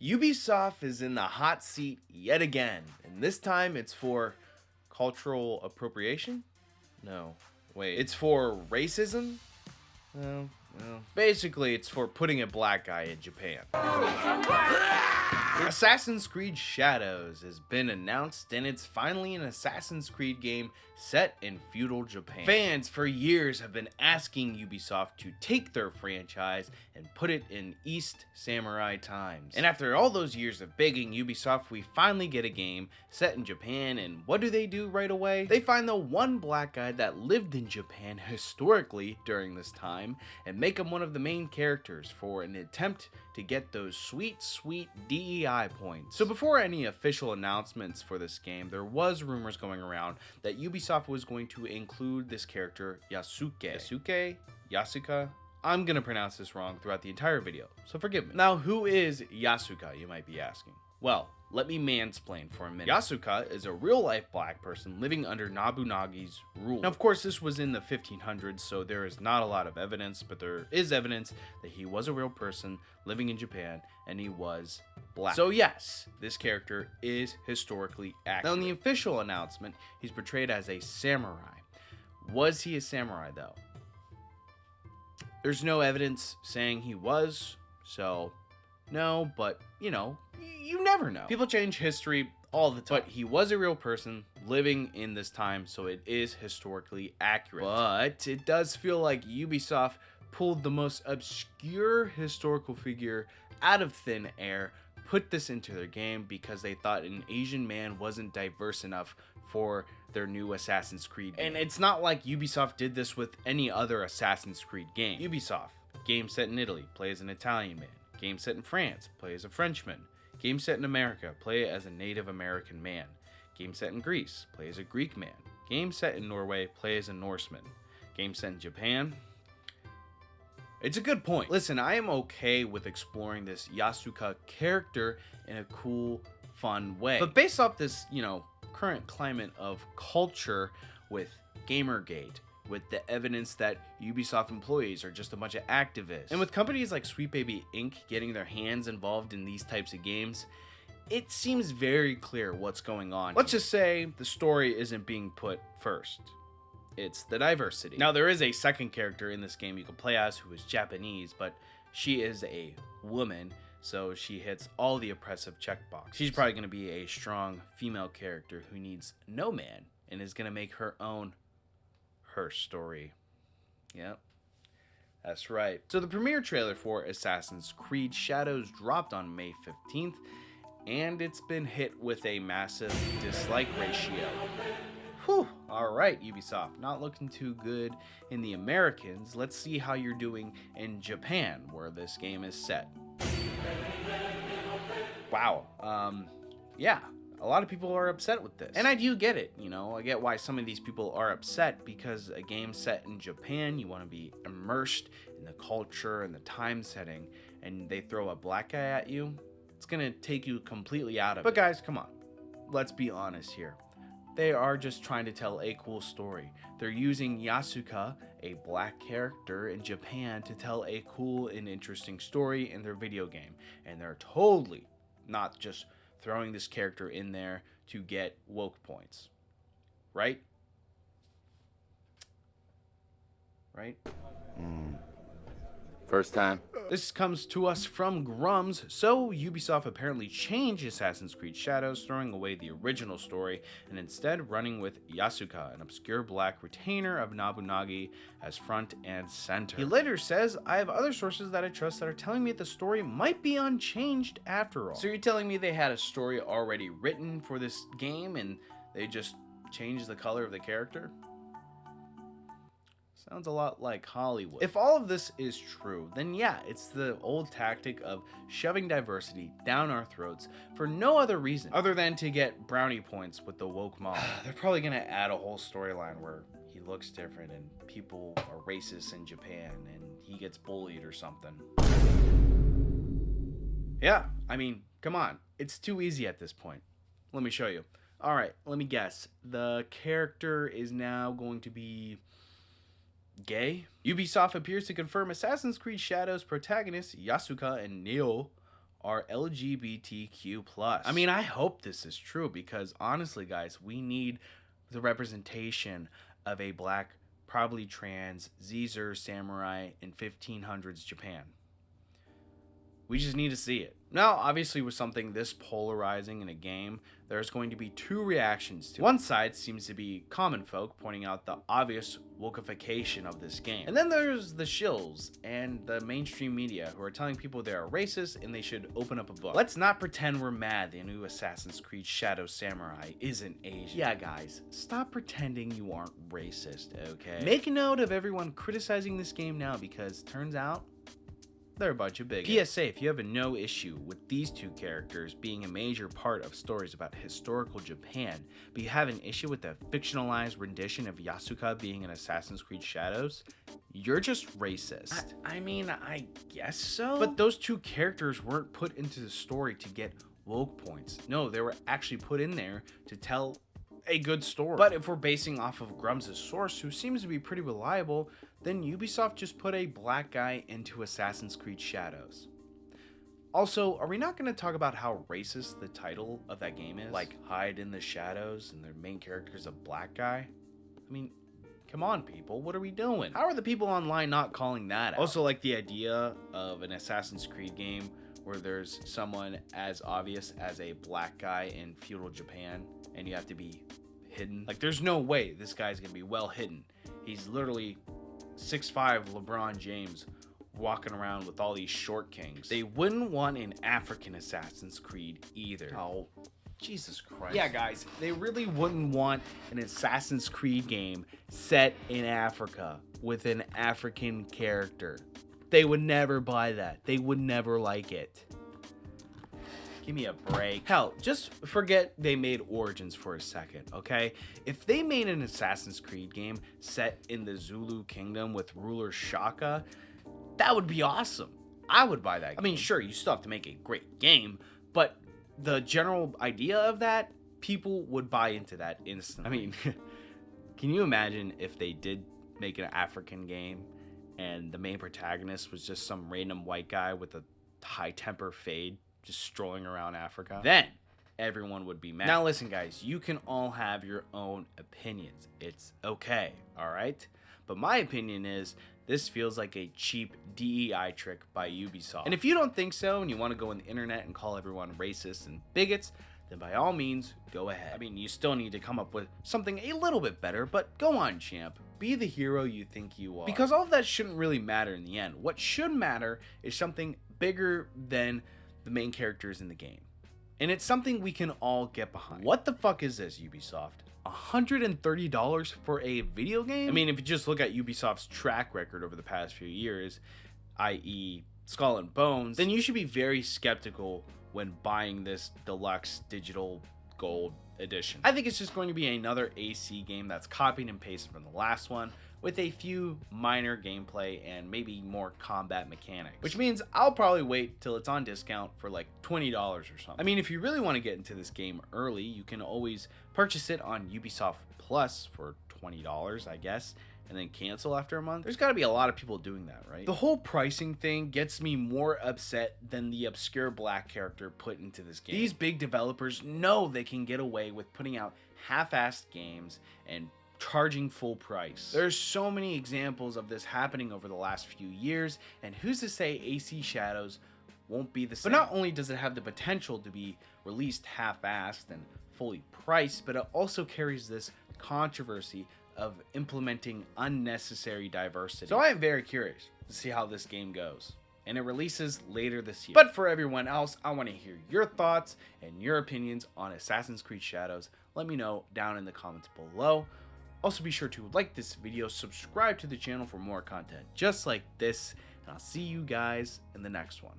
Ubisoft is in the hot seat yet again, and this time it's for cultural appropriation? No, wait, it's for racism? No. Basically, it's for putting a black guy in Japan. Assassin's Creed Shadows has been announced, and it's finally an Assassin's Creed game set in feudal Japan. Fans for years have been asking Ubisoft to take their franchise and put it in East Samurai times. And after all those years of begging Ubisoft, we finally get a game set in Japan, and what do right away? They find the one black guy that lived in Japan historically during this time and make him one of the main characters for an attempt to get those sweet DEI points. So before any official announcements for this game, there was rumors going around that Ubisoft was going to include this character Yasuka? I'm gonna pronounce this wrong throughout the entire video, so forgive me. Now, who is Yasuka, you might be asking? Well, let me mansplain for a minute. Yasuka is a real-life black person living under Nobunaga's rule. Now, of course, this was in the 1500s, so there is not a lot of evidence, but there is evidence that he was a real person living in Japan, and he was black. So yes, this character is historically accurate. Now, in the official announcement, he's portrayed as a samurai. Was he a samurai, though? There's no evidence saying he was, so no, but you know, you never know. People change history all the time. But he was a real person living in this time, so it is historically accurate. But it does feel like Ubisoft pulled the most obscure historical figure out of thin air, put this into their game because they thought an Asian man wasn't diverse enough for their new Assassin's Creed game. And it's not like Ubisoft did this with any other Assassin's Creed game. Ubisoft, game set in Italy, play as an Italian man. Game set in France, play as a Frenchman. Game set in America, play as a Native American man. Game set in Greece, play as a Greek man. Game set in Norway, play as a Norseman. Game set in Japan. It's a good point. Listen, I am okay with exploring this Yasuka character in a cool, fun way. But based off this, current climate of culture with Gamergate, with the evidence that Ubisoft employees are just a bunch of activists, and with companies like Sweet Baby Inc. getting their hands involved in these types of games, it seems very clear what's going on. Let's just say the story isn't being put first. It's the diversity. Now, there is a second character in this game you can play as who is Japanese, but she is a woman, so she hits all the oppressive checkboxes. She's probably going to be a strong female character who needs no man and is going to make her own her story. Yep, that's right. So the premiere trailer for Assassin's Creed Shadows dropped on May 15th, and it's been hit with a massive dislike ratio. Whew, alright Ubisoft, not looking too good in the Americans. Let's see how you're doing in Japan, where this game is set. Wow, yeah. A lot of people are upset with this. And I do get it, I get why some of these people are upset, because a game set in Japan, you want to be immersed in the culture and the time setting, and they throw a black guy at you, it's gonna take you completely out of it. But guys, come on. Let's be honest here. They are just trying to tell a cool story. They're using Yasuka, a black character in Japan, to tell a cool and interesting story in their video game. And they're totally not just throwing this character in there to get woke points. Right? First time. This comes to us from Grums. So Ubisoft apparently changed Assassin's Creed Shadows, throwing away the original story and instead running with Yasuka, an obscure black retainer of Nobunaga, as front and center. He later says, "I have other sources that I trust that are telling me the story might be unchanged after all." So you're telling me they had a story already written for this game and they just changed the color of the character? Sounds a lot like Hollywood. If all of this is true, then yeah, it's the old tactic of shoving diversity down our throats for no other reason other than to get brownie points with the woke mob. They're probably gonna add a whole storyline where he looks different and people are racist in Japan and he gets bullied or something. Yeah, I mean, come on. It's too easy at this point. Let me show you. All right, let me guess. The character is now going to be gay? Ubisoft appears to confirm Assassin's Creed Shadows protagonists Yasuka and Knowles are LGBTQ+. I mean, I hope this is true because honestly, guys, we need the representation of a black, probably trans, Caesar samurai in 1500s Japan. We just need to see it. Now, obviously, with something this polarizing in a game, there's going to be two reactions to it. One side seems to be common folk pointing out the obvious wokeification of this game. And then there's the shills and the mainstream media who are telling people they are racist and they should open up a book. Let's not pretend we're mad the new Assassin's Creed Shadow Samurai isn't Asian. Yeah, guys, stop pretending you aren't racist, okay? Make note of everyone criticizing this game now because turns out they're a bunch of bigots. PSA, if you have no issue with these two characters being a major part of stories about historical Japan, but you have an issue with the fictionalized rendition of Yasuka being in Assassin's Creed Shadows, you're just racist. I mean, I guess so. But those two characters weren't put into the story to get woke points. No, they were actually put in there to tell a good story. But if we're basing off of Grums' source, who seems to be pretty reliable, then Ubisoft just put a black guy into Assassin's Creed Shadows. Also, are we not going to talk about how racist the title of that game is? Like, hide in the shadows and their main character is a black guy? I mean, come on, people, what are we doing? How are the people online not calling that out? Also, like the idea of an Assassin's Creed game where there's someone as obvious as a black guy in feudal Japan and you have to be hidden. Like, there's no way this guy's gonna be well hidden. He's literally 6'5" LeBron James walking around with all these short kings. They wouldn't want an African Assassin's Creed either. Oh, Jesus Christ. Yeah, guys, they really wouldn't want an Assassin's Creed game set in Africa with an African character. They would never buy that. They would never like it. Give me a break. Hell, just forget they made Origins for a second, okay? If they made an Assassin's Creed game set in the Zulu kingdom with ruler Shaka, that would be awesome. I would buy that game. I mean, sure, you still have to make a great game, but the general idea of that, people would buy into that instantly. I mean, can you imagine if they did make an African game and the main protagonist was just some random white guy with a high temper fade just strolling around Africa? Then everyone would be mad. Now listen, guys, you can all have your own opinions. It's okay, all right? But my opinion is this feels like a cheap DEI trick by Ubisoft. And if you don't think so and you want to go on the internet and call everyone racist and bigots, then by all means, go ahead. I mean, you still need to come up with something a little bit better, but go on, champ. Be the hero you think you are. Because all of that shouldn't really matter in the end. What should matter is something bigger than the main characters in the game. And it's something we can all get behind. What the fuck is this, Ubisoft? $130 for a video game? I mean, if you just look at Ubisoft's track record over the past few years, i.e. Skull and Bones, then you should be very skeptical when buying this deluxe digital gold edition. I think it's just going to be another AC game that's copied and pasted from the last one with a few minor gameplay and maybe more combat mechanics. Which means I'll probably wait till it's on discount for like $20 or something. I mean, if you really want to get into this game early, you can always purchase it on Ubisoft Plus for $20, I guess, and then cancel after a month. There's got to be a lot of people doing that, right? The whole pricing thing gets me more upset than the obscure black character put into this game. These big developers know they can get away with putting out half-assed games and charging full price. There's so many examples of this happening over the last few years, and who's to say AC Shadows won't be the same? But not only does it have the potential to be released half-assed and fully priced, but it also carries this controversy of implementing unnecessary diversity. So I am very curious to see how this game goes. And it releases later this year. But for everyone else, I want to hear your thoughts and your opinions on Assassin's Creed Shadows. Let me know down in the comments below. Also be sure to like this video, subscribe to the channel for more content just like this, and I'll see you guys in the next one.